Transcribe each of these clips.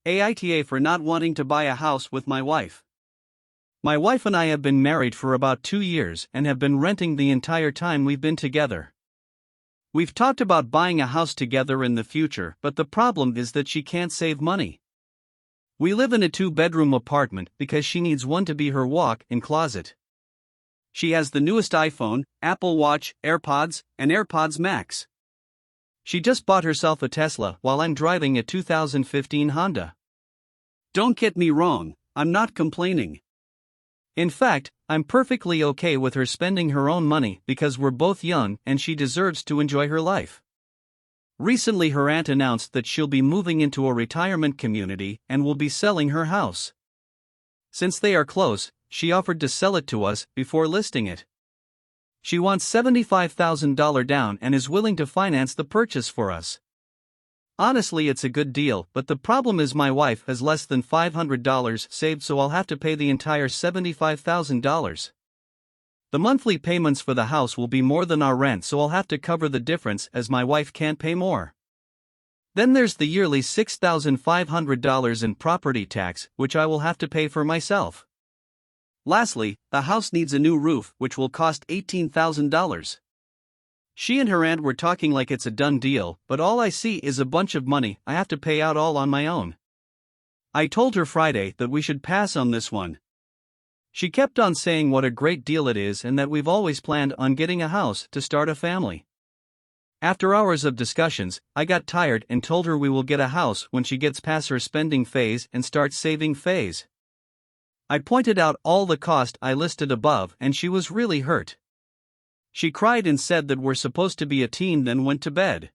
AITA for not wanting to buy a house with my wife. My wife and I have been married for about 2 years and have been renting the entire time we've been together. We've talked about buying a house together in the future, but the problem is that she can't save money. We live in a 2-bedroom apartment because she needs one to be her walk-in closet. She has the newest iPhone, Apple Watch, AirPods, and AirPods Max. She just bought herself a Tesla while I'm driving a 2015 Honda. Don't get me wrong, I'm not complaining. In fact, I'm perfectly okay with her spending her own money because we're both young and she deserves to enjoy her life. Recently, her aunt announced that she'll be moving into a retirement community and will be selling her house. Since they are close, she offered to sell it to us before listing it. She wants $75,000 down and is willing to finance the purchase for us. Honestly, it's a good deal, but the problem is my wife has less than $500 saved, so I'll have to pay the entire $75,000. The monthly payments for the house will be more than our rent, so I'll have to cover the difference as my wife can't pay more. Then there's the yearly $6,500 in property tax, which I will have to pay for myself. Lastly, the house needs a new roof, which will cost $18,000. She and her aunt were talking like it's a done deal, but all I see is a bunch of money I have to pay out all on my own. I told her Friday that we should pass on this one. She kept on saying what a great deal it is and that we've always planned on getting a house to start a family. After hours of discussions, I got tired and told her we will get a house when she gets past her spending phase and starts saving phase. I pointed out all the cost I listed above and she was really hurt. She cried and said that we're supposed to be a team, then went to bed.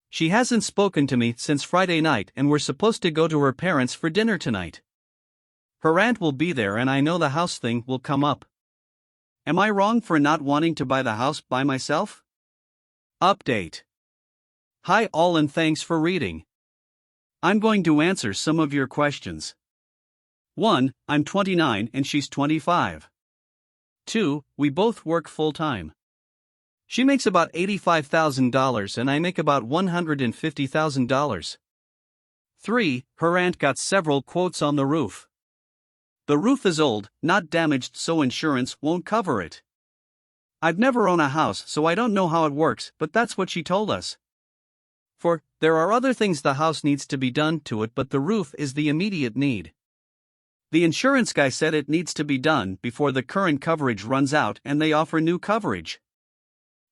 She hasn't spoken to me since Friday night and we're supposed to go to her parents for dinner tonight. Her aunt will be there and I know the house thing will come up. Am I wrong for not wanting to buy the house by myself? Update. Hi all and thanks for reading. I'm going to answer some of your questions. 1. I'm 29 and she's 25. 2. We both work full-time. She makes about $85,000 and I make about $150,000. 3. Her aunt got several quotes on the roof. The roof is old, not damaged, so insurance won't cover it. I've never owned a house, so I don't know how it works, but that's what she told us. 4. There are other things the house needs to be done to it, but the roof is the immediate need. The insurance guy said it needs to be done before the current coverage runs out and they offer new coverage.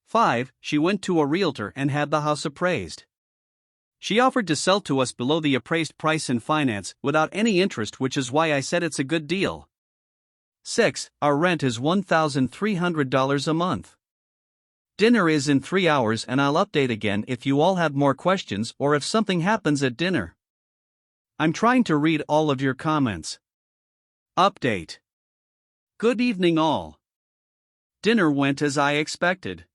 5. She went to a realtor and had the house appraised. She offered to sell to us below the appraised price in finance without any interest, which is why I said it's a good deal. 6. Our rent is $1,300 a month. Dinner is in 3 hours and I'll update again if you all have more questions or if something happens at dinner. I'm trying to read all of your comments. Update. Good evening all. Dinner went as I expected.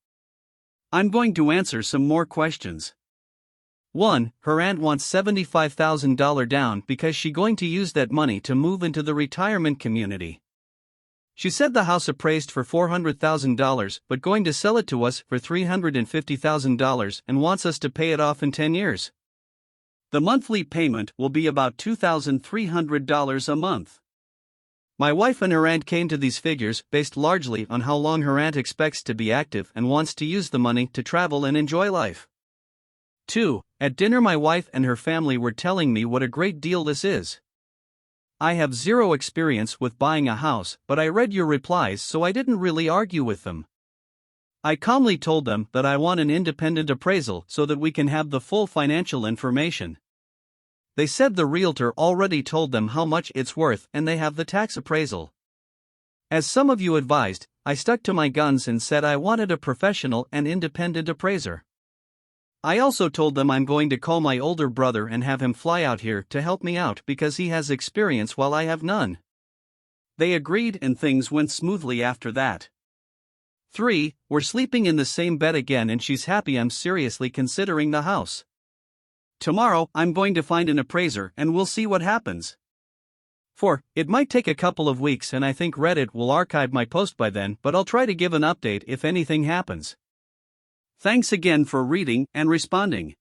I'm going to answer some more questions. 1. Her aunt wants $75,000 down because she's going to use that money to move into the retirement community. She said the house appraised for $400,000 but going to sell it to us for $350,000 and wants us to pay it off in 10 years. The monthly payment will be about $2,300 a month. My wife and her aunt came to these figures based largely on how long her aunt expects to be active and wants to use the money to travel and enjoy life. 2. At dinner my wife and her family were telling me what a great deal this is. I have zero experience with buying a house, but I read your replies so I didn't really argue with them. I calmly told them that I want an independent appraisal so that we can have the full financial information. They said the realtor already told them how much it's worth and they have the tax appraisal. As some of you advised, I stuck to my guns and said I wanted a professional and independent appraiser. I also told them I'm going to call my older brother and have him fly out here to help me out because he has experience while I have none. They agreed and things went smoothly after that. 3. We're sleeping in the same bed again and she's happy I'm seriously considering the house. Tomorrow, I'm going to find an appraiser and we'll see what happens. 4. It might take a couple of weeks and I think Reddit will archive my post by then, but I'll try to give an update if anything happens. Thanks again for reading and responding.